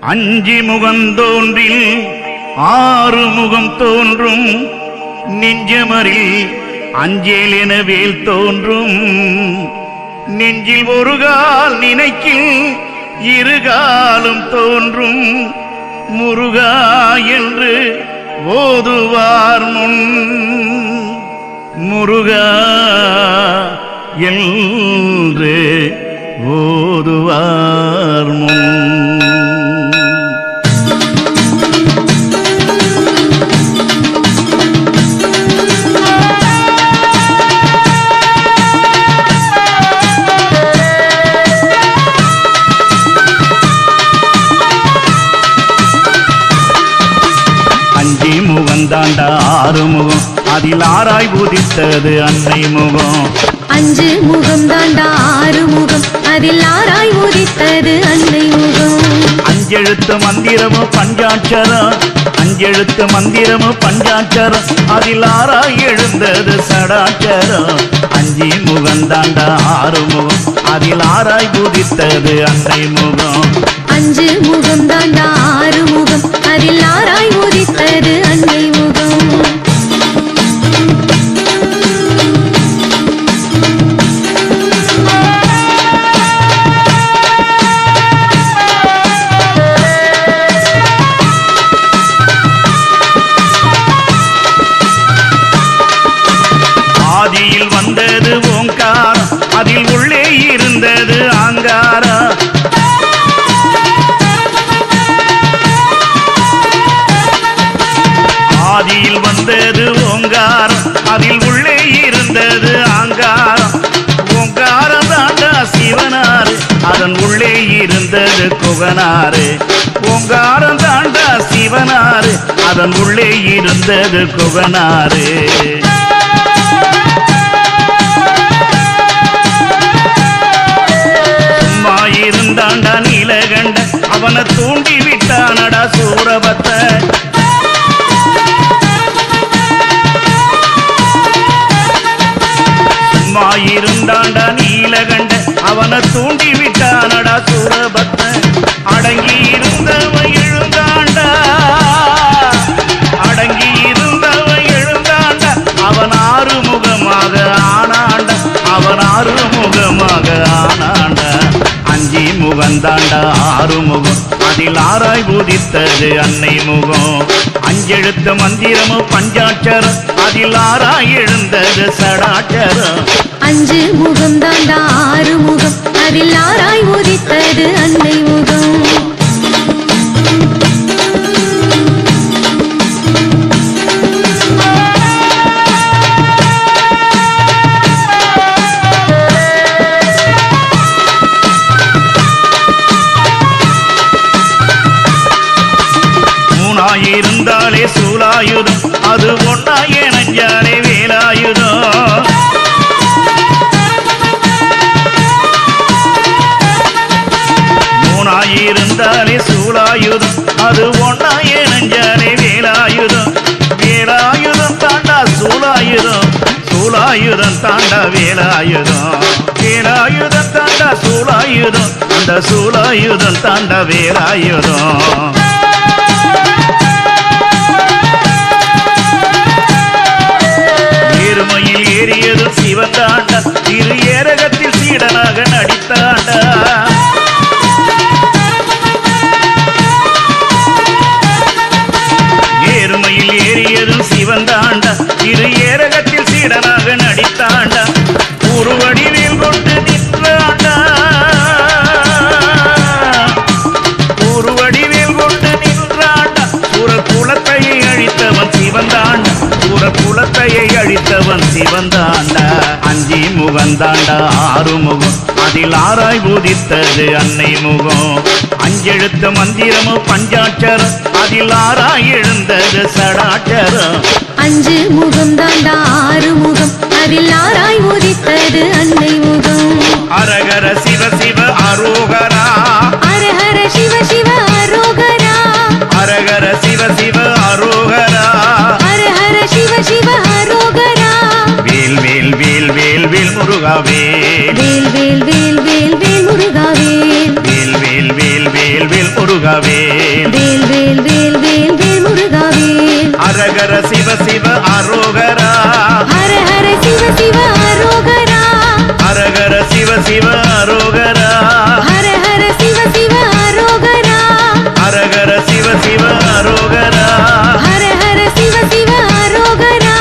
அஞ்சி முகந்தோன்றில் ஆறு முகம் தோன்றும் நெஞ்சமரில் அஞ்சேல் என வேல் தோன்றும் நெஞ்சில் ஒரு கால் நினைக்கில் இருகாலும் தோன்றும் முருகா என்று ஓதுவார் முன் முருகா என்று ஓதுவார் முன் அஞ்சி முகந்தாண்டா ஆறு முகம் அதில் ஆராய் பூதித்தது அன்னை முகம் அஞ்சு முகம் தாண்டா ஆறு முகம் அதில் ஆராய் உதித்தது அன்னை முகம் அஞ்செழுத்து மந்திரமோ பஞ்சாட்சரம் அஞ்செழுத்து மந்திரமோ பஞ்சாட்சரம் அதில் ஆராய் எழுந்தது சடாட்சரம் அஞ்சி முகந்தாண்டா ஆறு முகம் அதில் ஆராய் பூதித்தது அன்னை முகம் அஞ்சு முகம் தாண்டா ஆறு முகம் அதில் ஆராய் உதித்தது அன்னை முகம் ஆதியில் வந்தது ஓங்காரம் அதில் உள்ளே இருந்தது ஆங்காரம் ஆதியில் வந்தது ஓங்காரம் அதில் உள்ளே இருந்தது ஆங்காரம் ஓங்காரம் தாண்டா சிவனாரு அதன் உள்ளே இருந்தது குகனாரு ஓங்காரம் தாண்டா சிவனாரு அதன் உள்ளே இருந்தது குகனாரு இருந்தாண்டா நீலகண்ட அவனை தூண்டி விட்டானடா சூரபத்த இருந்தாண்டா நீலகண்ட அவனை தூண்டி விட்டானடா சூரபத்த அடங்கி இருந்தவன் எழுந்தாண்டா அடங்கி இருந்தவன் எழுந்தாண்டா அவன் ஆறு முகமாக ஆனாண்டா அவன் ஆறு முகமாக ஆனாண்டா அஞ்சி முகந்தாண்டா ஆறு முகம் அதில் ஆராய் பூதித்தது அன்னை முகம் அஞ்செழுத்த மந்திரமோ பஞ்சாட்சரம் அதில் ஆராய் எழுந்தது சடாட்சரம் அஞ்சு முகம் தாண்டா ஆறு முகம் அதில் ஆராய் உதித்தது அன்னை முகம் இருந்தாலே சூலாயுதம் அது ஒன்னாயே நஞ்சாலே வேலாயுதம் மூணாயிருந்தாலே சூலாயுதம் அது ஒன்னாயே நஞ்சாலே வேலாயுதம் வேலாயுதம் தாண்டா சூலாயுதம் சூலாயுதம் தாண்டா வேலாயுதம் வேலாயுதம் தாண்டா சூலாயுதம் அந்த சூலாயுதம் தாண்டா வேலாயுதம் ஏறுமையில் ஏறியது சிவந்தாண்டா இரு ஏரகத்தில் சீடனாக நடித்தாண்டா ஏறுமையில் ஏறியது சிவந்தாண்டா இரு ஏரகத்தில் சீடனாக நடித்தாண்டா உருவடிவில் கொண்டு நின்றாண்டா உருவடிவில் கொண்டு நின்றாண்டா குலத்தையை அழித்தவன் சிவந்தாண்டா குலத்தையை அழித்தவன் சிவந்தாண்டா அஞ்சி முகந்தாண்டா ஆறு முகம் அதில் ஆராய் பூதித்தது அன்னை முகம் அஞ்செழுத்த மந்திரமோ பஞ்சாட்சரம் அதில் ஆராய் எழுந்தது சடாட்சரம் அஞ்சு முகம் தாண்டா ஆறு முகம் அதில் ஆராய் உதித்தது அன்னை முகம் அரகர சிவ சிவ அரோகரா அரஹர சிவ சிவ அரோகரா அரகர சிவ சிவ அரோகரா அரஹர சிவ சிவ அரோகரா வேல் வேல் வேல் வேல் வேல் முருகாவே வேல் வேல் வேல் வேல் வேல் முருகாவே வேல் வேல் வேல் வேல் வேல் வேல் முருகவேல் வேல் வேல் வேல் வேல் வேல் முருகாவேல் அரகர சிவ சிவ அரோகரா ஹர ஹர சிவ சிவ அரோகரா அரகர சிவ சிவ அரோகரா ஹர ஹர சிவ சிவ அரோகரா அரகர சிவ சிவ அரோகரா ஹர ஹர சிவ சிவ அரோகரா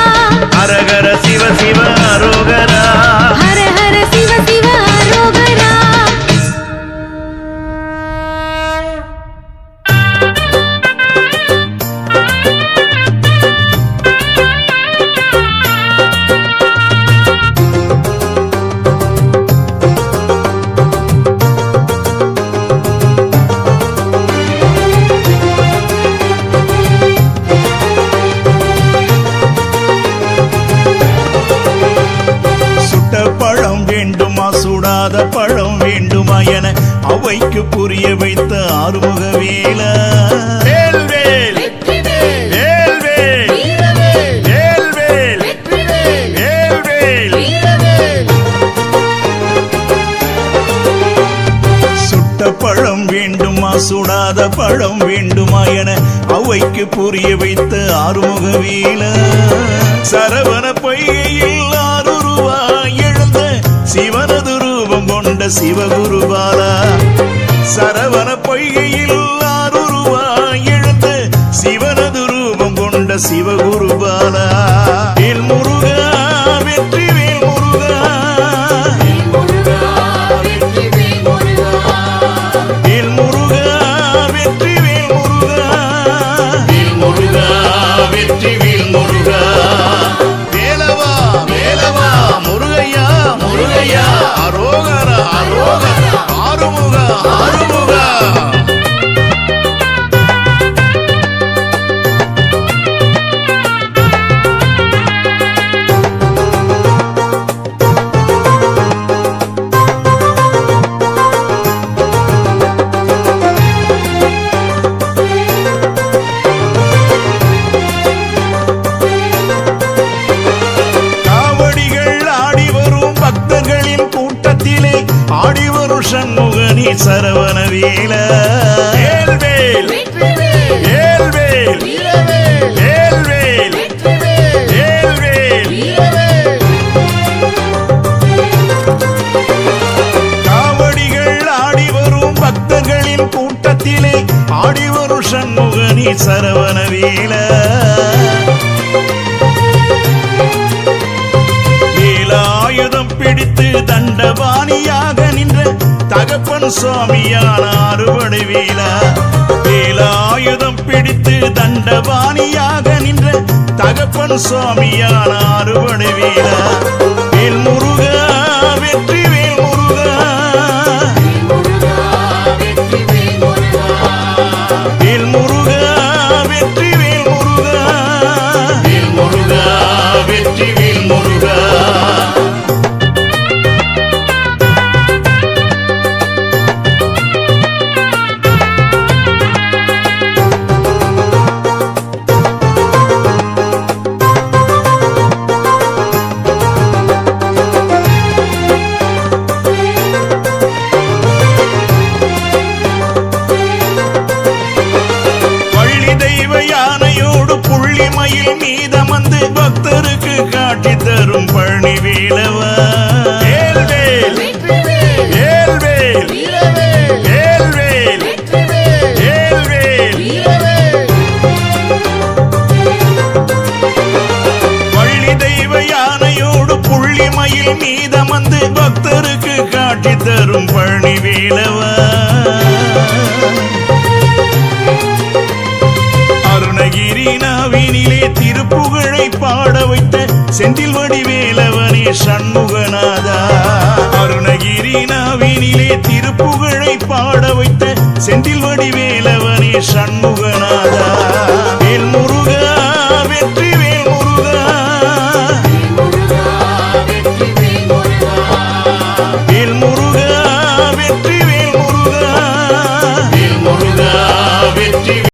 அரகர சிவ சிவ அரோகரா ஹர ஹர சிவ சிவ அரோகரா சுட்ட பழம் வேண்டுமா சுடாத பழம் வேண்டுமா என அவைக்கு புரிய வைத்த ஆறுமுக வேல வேல் வேல் வேல் வேல் வேல் வேல் வேல் வேல் சுட்ட பழம் வேண்டுமா சுடாத பழம் வேண்டுமா என அவைக்கு புரிய வைத்த ஆறுமுக வேல சரவண பொய்கையில் ஆறுருவாய் எழுந்த சிவனது ரூபம் கொண்ட சிவகுருபாலா சரவண பொய்கையில் ஆறுருவாய் எழுந்த சிவனது ரூபம் கொண்ட சிவகுருபாலா வேல் முருகா வெற்றி வேல் முருகா வேல் முருகா வெற்றி வேல் முருகா வேல் முருகா வெற்றி வேல் முருகா வேலவா வேலவா முருகையா முருகையா அரோகரா அரோகரா ஆறுமுகா ஆறுமுகா காவடிகள் ஆடி வரும் பக்தர்களின் கூட்டத்திலே ஆடி வரும் சண்முகனி சரவண வேல வேல் வேல் வேல் வேல் வேல் வேல் வேல் வேல் காவடிகள் ஆடி வரும் பக்தர்களின் கூட்டத்திலே ஆடி வரும் சண்முகனி சரவண வேல வேலாயுதம் பிடித்து தண்டபாணியாக நின்ற தகப்பன் சுவாமியான அறுபடை வேலா வேலாயுதம் பிடித்து தண்டபாணியாக நின்ற தகப்பன் சுவாமியான அறுபடை வேலா வேல் முருகா வெற்றி வேல் முருகா வேல் முருகா வெற்றி வேல் முருகா வேல் முருகா வெற்றி வேல் முருகா பள்ளி தெய்வ யானையோடு புள்ளி மயில் மீதமந்து பக்தருக்கு காட்சி தரும் பழனி வேலவா வேல் வேல் வேல் வேல் வேல் வேல் வேல் வேல் பள்ளி தெய்வ யானையோடு புள்ளி மயில் மீதமந்து பக்தருக்கு காட்சி தரும் பழனி வேலவா அருணகிரி நாவினிலே திருப்புகழை பாட வைத்த செந்தில் வடிவேலவனே சண்முகநாதா அருணகிரி நாவினிலே திருப்புகழை பாட வைத்த செந்தில் வடிவேலவனே சண்முகநாதா